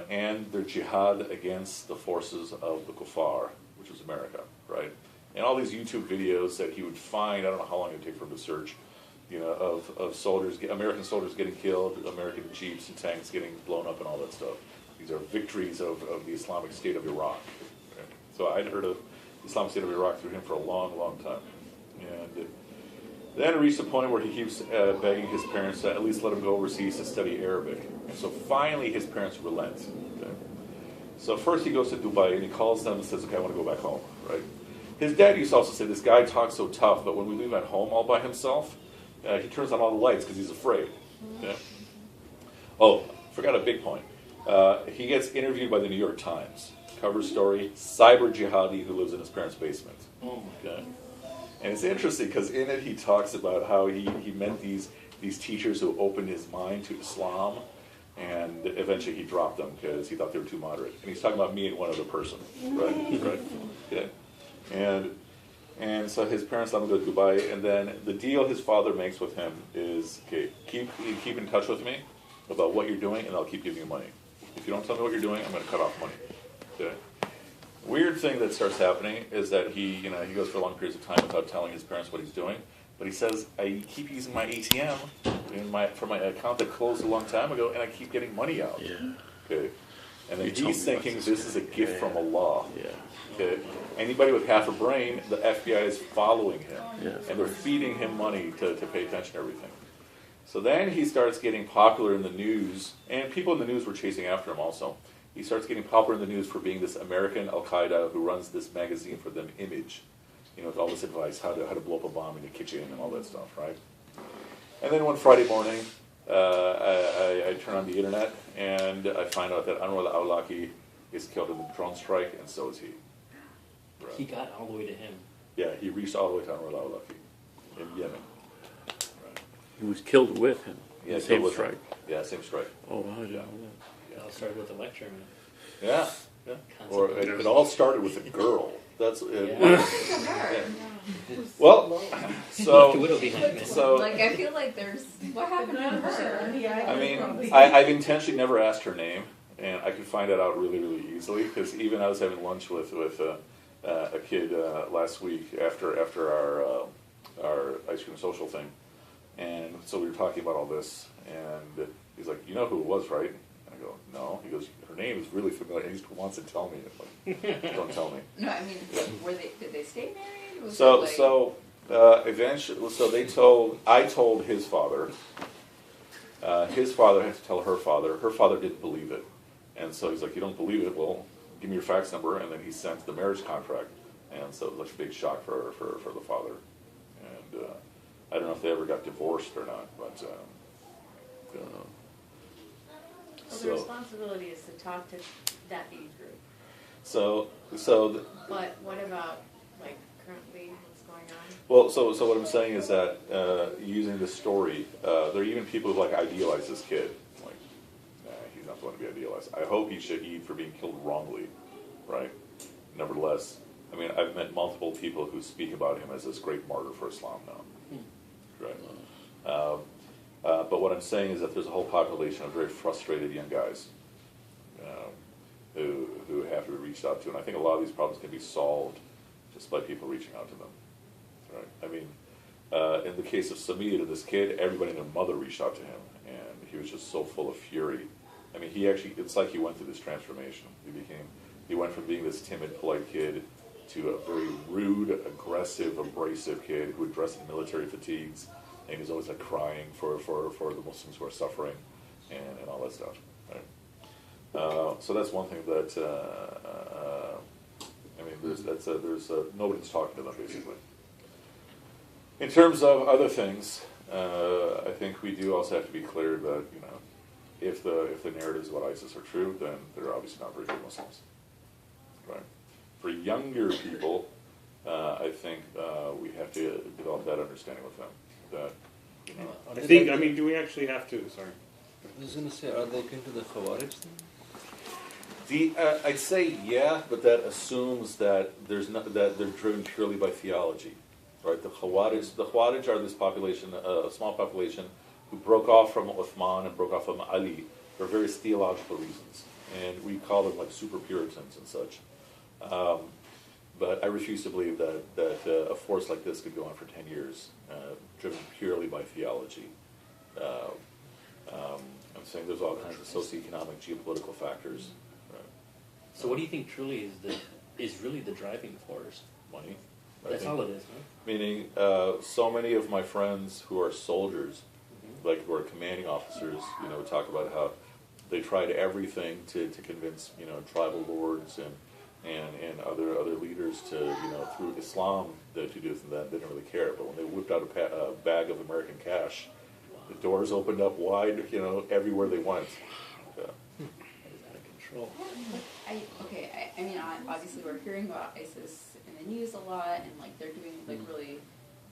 And their jihad against the forces of the kuffar, which was America, right? And all these YouTube videos that he would find, I don't know how long it would take for him to search, of soldiers, American soldiers getting killed, American jeeps and tanks getting blown up and all that stuff. These are victories of the Islamic State of Iraq. Right? So I'd heard of the Islamic State of Iraq through him for a long, long time. And then it reached a point where he keeps begging his parents to at least let him go overseas to study Arabic. And so finally his parents relent. Okay? So first he goes to Dubai and he calls them and says, okay, I want to go back home, right? His dad used to also say, this guy talks so tough, but when we leave him at home all by himself, he turns on all the lights because he's afraid. Okay? Oh, forgot a big point. He gets interviewed by the New York Times. Cover story, cyber jihadi who lives in his parents' basement. Okay? And it's interesting because in it he talks about how he met these teachers who opened his mind to Islam, and eventually he dropped them because he thought they were too moderate. And he's talking about me and one other person, right? Okay. And so his parents let him go to Dubai, and then the deal his father makes with him is, okay, keep in touch with me about what you're doing, and I'll keep giving you money. If you don't tell me what you're doing, I'm going to cut off money. Okay. Weird thing that starts happening is that he goes for long periods of time without telling his parents what he's doing. But he says, I keep using my ATM for my account that closed a long time ago, and I keep getting money out. Yeah. Okay. And then he's thinking this is a gift from Allah. Yeah. Okay. Anybody with half a brain, the FBI is following him, and they're feeding him money to pay attention to everything. So then he starts getting popular in the news, and people in the news were chasing after him also. He starts getting popular in the news for being this American Al-Qaeda who runs this magazine for them, Image, with all this advice, how to blow up a bomb in the kitchen and all that stuff, right? And then one Friday morning, I turn on the internet, and I find out that Anwar al-Awlaki is killed in the drone strike, and so is he. Right. He got all the way to him. Yeah, he reached all the way to Anwar al-Awlaki in Yemen. Right. He was killed with him. Yeah, same strike. Him. Yeah, same strike. Oh, wow. Yeah. It all started with a lecture, man. Yeah. Or it all started with a girl. That's Yeah. well. Left a So widow behind me. so Like, I feel like there's, what happened to her? I mean, I've intentionally never asked her name, and I could find that out really, really easily, because even I was having lunch with a kid last week after our ice cream social thing, and so we were talking about all this, and he's like, "You know who it was, right?" I go, "No." He goes, "Her name is really familiar." He just wants to tell me. I'm like, "Don't tell me." No, I mean, did they stay married? Was So it like, eventually, I told his father. His father had to tell her father. Her father didn't believe it, and so he's like, "You don't believe it? Well, give me your fax number." And then he sent the marriage contract, and so it was like a big shock for the father. And I don't know if they ever got divorced or not, but Well, the so responsibility is to talk to that age group. so But what about, like, currently, what's going on? well, so what I'm saying is that using the story, there are even people who like idealize this kid. Like, nah, he's not the one to be idealized. I hope he's shaheed for being killed wrongly, right? Nevertheless, I mean, I've met multiple people who speak about him as this great martyr for Islam now, right? But what I'm saying is that there's a whole population of very frustrated young guys who have to be reached out to, and I think a lot of these problems can be solved just by people reaching out to them. Right. I mean, in the case of Samir, this kid, everybody and their mother reached out to him, and he was just so full of fury. I mean, it's like he went through this transformation. He went from being this timid, polite kid to a very rude, aggressive, abrasive kid who would dress in military fatigues, and he's always like crying for the Muslims who are suffering, and all that stuff. Right. So that's one thing that I mean, there's nobody's talking to them basically. In terms of other things, I think we do also have to be clear that if the narratives about ISIS are true, then they're obviously not very good Muslims. Right. For younger people, I think we have to develop that understanding with them. That I think. I mean, do we actually have to? Sorry. I was going to say, are they akin to the Khawarij thing? I'd say yeah, but that assumes that that they're driven purely by theology, right? The Khawarij are this population, a small population, who broke off from Uthman and broke off from Ali for various theological reasons, and we call them like super Puritans and such. But I refuse to believe that a force like this could go on for 10 years, driven purely by theology. I'm saying there's all kinds of socioeconomic, geopolitical factors. So what do you think truly is really the driving force? Money. That's all it is, huh? Meaning, so many of my friends who are soldiers, like who are commanding officers, talk about how they tried everything to convince, tribal lords and other leaders to, through Islam, to do this and that. They didn't really care. But when they whipped out a bag of American cash, the doors opened up wide, everywhere they went. Yeah. That is out of control. I mean, obviously we're hearing about ISIS in the news a lot, and like they're doing like really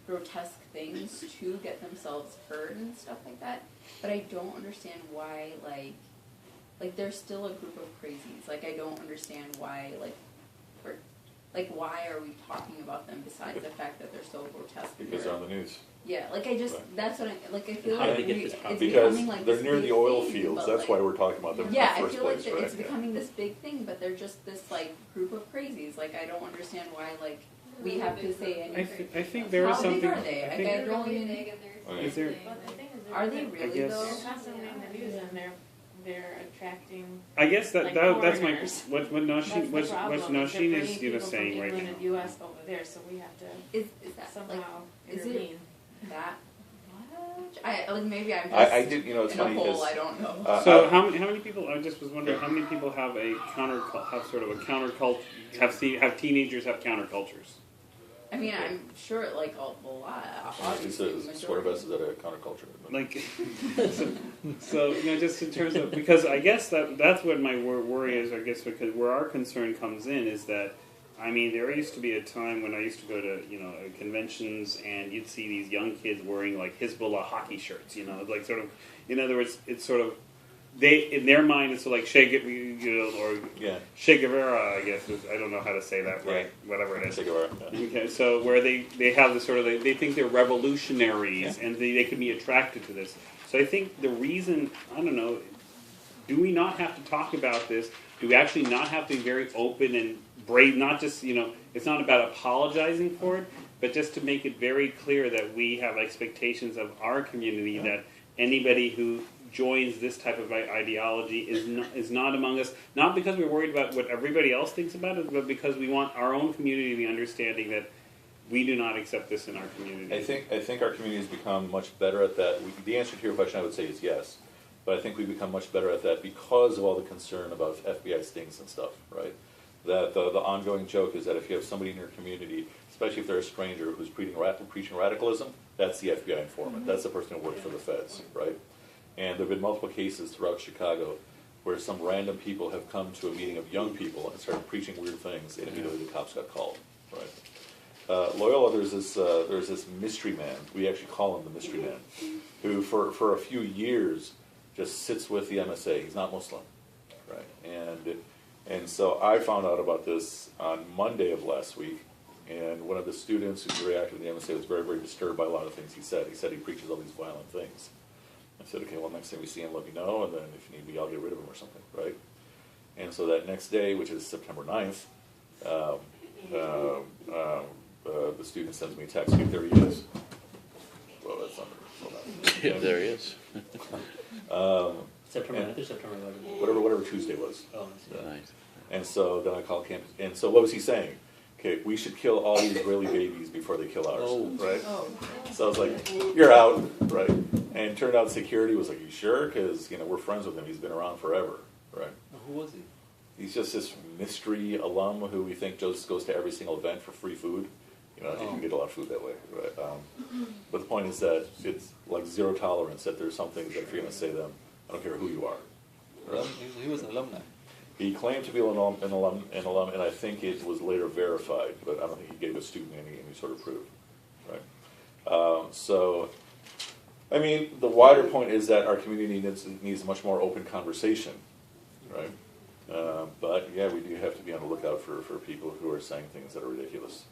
grotesque things to get themselves heard and stuff like that. But I don't understand why like they're still a group of crazies. Like I don't understand why why are we talking about them besides the fact that they're so grotesque? Because they're on the news. Yeah, like that's what I feel How like did they get this it's problem? Because becoming like they're this near big the oil thing, fields. but, That's like, why we're talking about them in yeah, the I first feel like place, that right? it's becoming this big thing, but they're just this like group of crazies. Like I don't understand why we have to say anything. I think there is How something. big are they? I Like, think, I don't even. Is there- But the thing is, Are they really guess- though? they're constantly in the news and they're attracting. I guess Like that's my foreigners. what That's Nasheen the what problem, is Nasheen they're is bringing people saying from right England now. and U.S. over there, so we have to Is that somehow like is intervene. it that much? I like maybe I'm just I did, it's in a funny hole. because I don't know. So how many people? I just was wondering how many people have sort of a counterculture have teenagers have countercultures. I mean, I'm sure like a lot. it's Obviously, a sort of us is that a counterculture. Like, so just in terms of because I guess that's what my worry is. I guess because where our concern comes in is that I mean there used to be a time when I used to go to conventions and you'd see these young kids wearing like Hezbollah hockey shirts. Like sort of in other words it's sort of in their mind it's like or Yeah. Che Guevara, I guess I don't know how to say that right, whatever it is. Che Guevara, yeah. Okay, so where they have this sort of they think they're revolutionaries and they can be attracted to this. So I think the reason, I don't know, do we not have to talk about this? Do we actually not have to be very open and brave? Not just it's not about apologizing for it, but just to make it very clear that we have expectations of our community that anybody who joins this type of ideology is not among us, not because we're worried about what everybody else thinks about it, but because we want our own community to be understanding that we do not accept this in our community. I think our community has become much better at that. The answer to your question, I would say, is yes. But I think we've become much better at that because of all the concern about FBI stings and stuff, right? That the ongoing joke is that if you have somebody in your community, especially if they're a stranger who's preaching radicalism, that's the FBI informant. That's the person who works for the feds, right? And there have been multiple cases throughout Chicago where some random people have come to a meeting of young people and started preaching weird things, and immediately the cops got called, right? Loyola, there's this mystery man. We actually call him the mystery man, who for a few years just sits with the MSA. He's not Muslim, right? And so I found out about this on Monday of last week, and one of the students who's very active in the MSA was very, very disturbed by a lot of things he said. He said he preaches all these violent things. I said, okay, well, next time we see him, let me know, and then if need be, I'll get rid of him or something, right? And so that next day, which is September 9th, the student sends me a text, hey, there he is. Well, that's not Yeah, there he is. September 9th or September 11th? Whatever Tuesday was. Oh, Nice. And so then I called campus. And so what was he saying? Okay, we should kill all the Israeli babies before they kill ours, right? Oh. So I was like, you're out, right? And it turned out security was like, you sure? Because, we're friends with him. He's been around forever, right? Who was he? He's just this mystery alum who we think just goes to every single event for free food. You can get a lot of food that way, right? But the point is that it's like zero tolerance that there's some things that if you're going to say them, I don't care who you are. Right? He was an alumni. He claimed to be an alum, and I think it was later verified, but I don't think he gave a student any sort of proof. Right? So, I mean, the wider point is that our community needs a much more open conversation, right? But yeah, we do have to be on the lookout for people who are saying things that are ridiculous.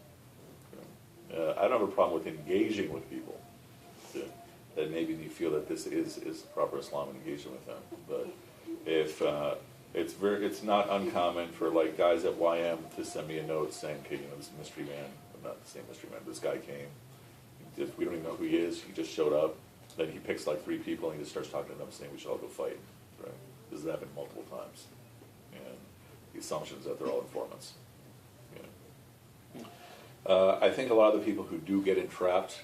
I don't have a problem with engaging with people that maybe you feel that this is proper Islam and engaging with them. But if it's not uncommon for like guys at YM to send me a note saying, okay, this mystery man, not the same mystery man, this guy came. We don't even know who he is. He just showed up. Then he picks like 3 people and he just starts talking to them saying we should all go fight. Right? This has happened multiple times. And the assumption is that they're all informants. I think a lot of the people who do get entrapped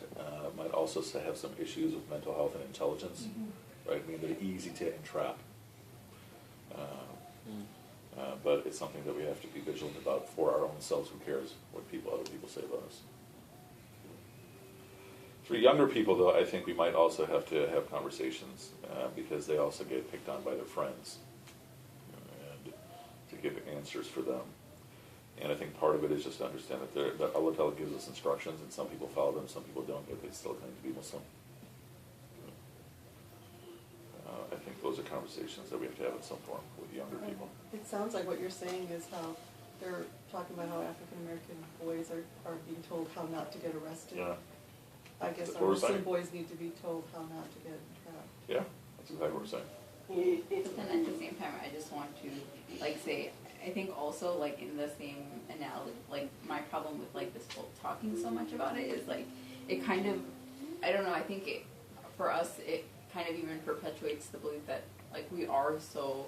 might also have some issues with mental health and intelligence. Right? I mean, they're easy to entrap. But it's something that we have to be vigilant about for our own selves. Who cares what other people say about us? For younger people, though, I think we might also have to have conversations because they also get picked on by their friends and to give answers for them. And I think part of it is just to understand that Allah Ta'ala gives us instructions, and some people follow them, some people don't, but they still claim to be Muslim. I think those are conversations that we have to have in some form with younger people. It sounds like what you're saying is how they're talking about how African American boys are being told how not to get arrested. Yeah. I guess That's our what we're Muslim saying. boys need to be told how not to get entrapped. Yeah, that's exactly what we're saying. But then at the same time, I just want to say, I think also in the same analogy, my problem with this whole talking so much about it is it kind of, I don't know, I think for us it kind of even perpetuates the belief that we are so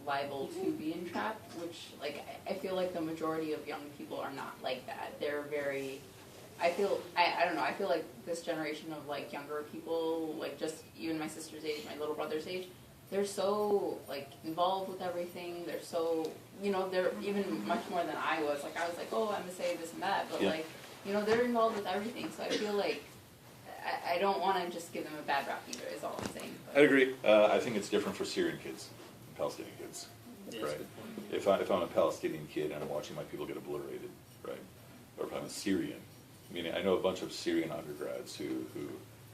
liable to be entrapped, which I feel like the majority of young people are not like that. They're very, I don't know, I feel like this generation of younger people, just even my sister's age, my little brother's age, they're so involved with everything. They're so, they're even much more than I was. I was oh, I'm gonna say this and that, but Yeah. they're involved with everything. So I feel like I don't want to just give them a bad rap either. Is all I'm saying. I agree. I think it's different for Syrian kids and Palestinian kids. That's Right. a good point. If I'm a Palestinian kid and I'm watching my people get obliterated, right, or if I'm a Syrian, I know a bunch of Syrian undergrads who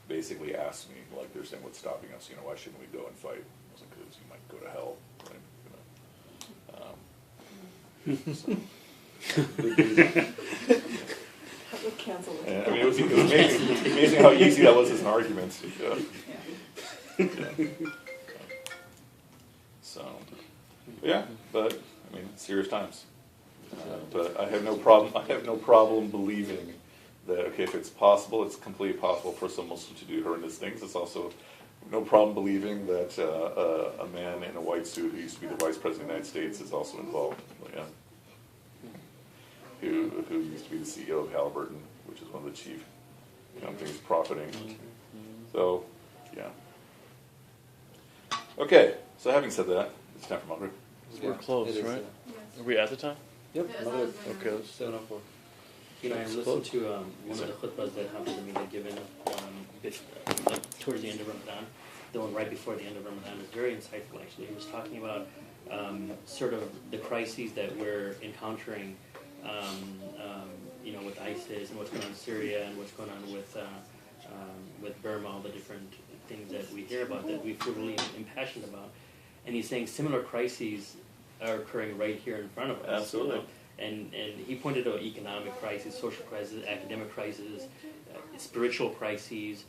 basically ask me, they're saying, what's stopping us? Why shouldn't we go and fight? I was like, 'cause because you might go to hell, right? We'll cancel it. And, I mean, it was amazing how easy that was as an argument. Yeah. So, yeah, but I mean, serious times. But I have no problem. I have no problem believing that if it's possible, it's completely possible for some Muslim to do horrendous things. It's also no problem believing that a man in a white suit who used to be the vice president of the United States is also involved. Yeah. Who used to be the CEO of Halliburton, which is one of the chief companies profiting. So, yeah. Okay, so having said that, it's time for Maghrib. We're close, right? Yes. Are we at the time? Yep. Yeah, as long as we're- Okay, let's 7:04. You know, I listened to one of the khutbahs that Hafiz Amin had given like towards the end of Ramadan, the one right before the end of Ramadan. It was very insightful, actually. He was talking about sort of the crises that we're encountering, you know, with ISIS and what's going on in Syria and what's going on with Burma, all the different things that we hear about that we feel really impassioned about. And he's saying similar crises are occurring right here in front of us. Absolutely. You know? And he pointed out economic crisis, social crisis, academic crisis, spiritual crises.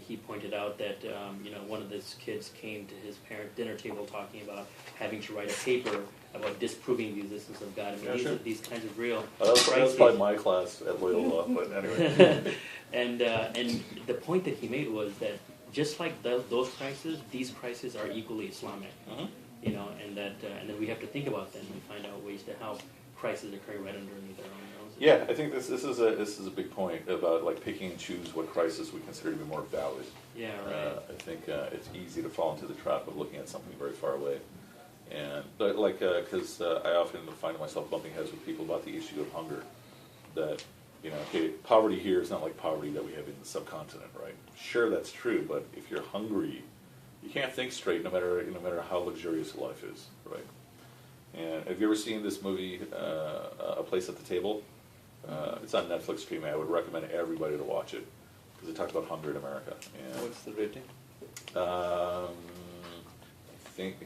He pointed out that you know, one of his kids came to his parent dinner table talking about having to write a paper about disproving the existence of God. I mean, Yeah, these sure. are these kinds of real That was crises. probably my class at Loyola, but anyway. And the point that he made was that just like those crises, these crises are equally Islamic. Mhm. You know, and that we have to think about them and find out ways to help crises occurring right underneath our own noses. Yeah, I think this is a big point about like picking and choose what crisis we consider to be more valid. Yeah, right. I think it's easy to fall into the trap of looking at something very far away, but like because I often find myself bumping heads with people about the issue of hunger. That okay, poverty here is not like poverty that we have in the subcontinent, right? Sure, that's true, but if you're hungry, you can't think straight, no matter how luxurious life is, right? And have you ever seen this movie, A Place at the Table? It's on Netflix streaming. I would recommend everybody to watch it because it talks about hunger in America. And What's the rating? I think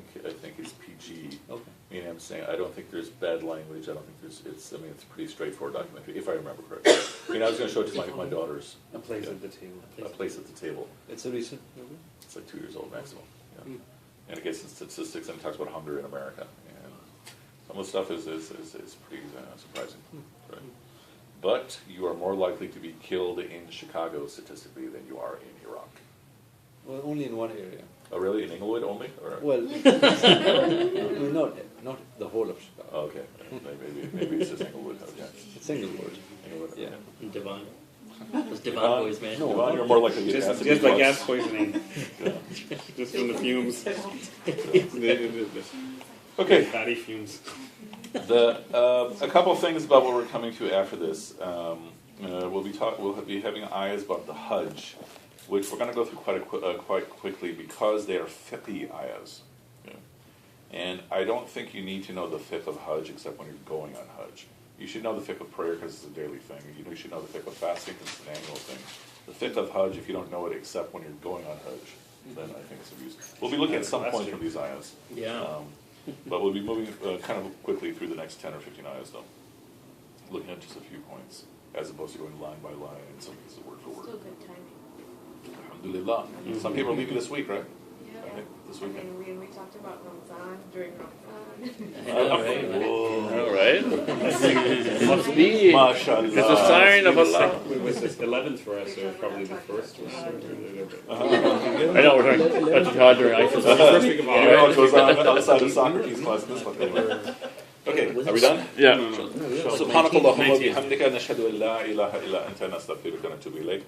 it's PG. Okay. Meaning, I'm saying I don't think there's bad language. I don't think there's. It's a pretty straightforward documentary, if I remember correctly. I mean, I was going to show it to my daughters. A place Yeah. at the table. A Place at the Table. It's a recent movie? It's like 2 years old maximum. Yeah. Hmm. And it gets into statistics and it talks about hunger in America. And some of the stuff is pretty surprising. Right? But you are more likely to be killed in Chicago statistically than you are in Iraq. Well, only in one area. Oh, really? In Inglewood only? Or? Well, not the whole of Chicago. Oh, okay. Maybe it's just Inglewood. Okay. It's Inglewood. Inglewood. Yeah. And Devon. Those Devon Devon? boys, man. No. Devon, you're more likely to get Just, acid just by reflux. gas poisoning. Just from the fumes. The Okay. fatty fumes. A couple of things about what we're coming to after this. We'll be having ayahs about the Hajj, which we're going to go through quite quickly because they are fiqh ayahs. Yeah. And I don't think you need to know the fiqh of Hajj except when you're going on Hajj. You should know the fiqh of prayer because it's a daily thing. You should know the fiqh of fasting because it's an annual thing. The fiqh of Hajj, if you don't know it except when you're going on Hajj, then I think it's abuse. We'll be looking at some point from these ayahs. Yeah. But we'll be moving kind of quickly through the next 10 or 15 ayahs, though. Looking at just a few points, as opposed to going line by line and some cases word for Still word. good timing. Alhamdulillah. Some people are leaving this week, right? Yeah. I think this I weekend. mean, we talked about Ramadan during Ramadan. I know, right? Whoa. All right. Must be. MashaAllah. It's a sign of Allah. It was the 11th for us, so probably the first. I know we're talking about jihad during ISIS. First week of You know what August. goes on outside of Socrates class in this one. Okay, are we done? Yeah. سبحانك اللهم وبحمدك نشهد أن لا إله إلا أنت نستغفرك ونتوب إليك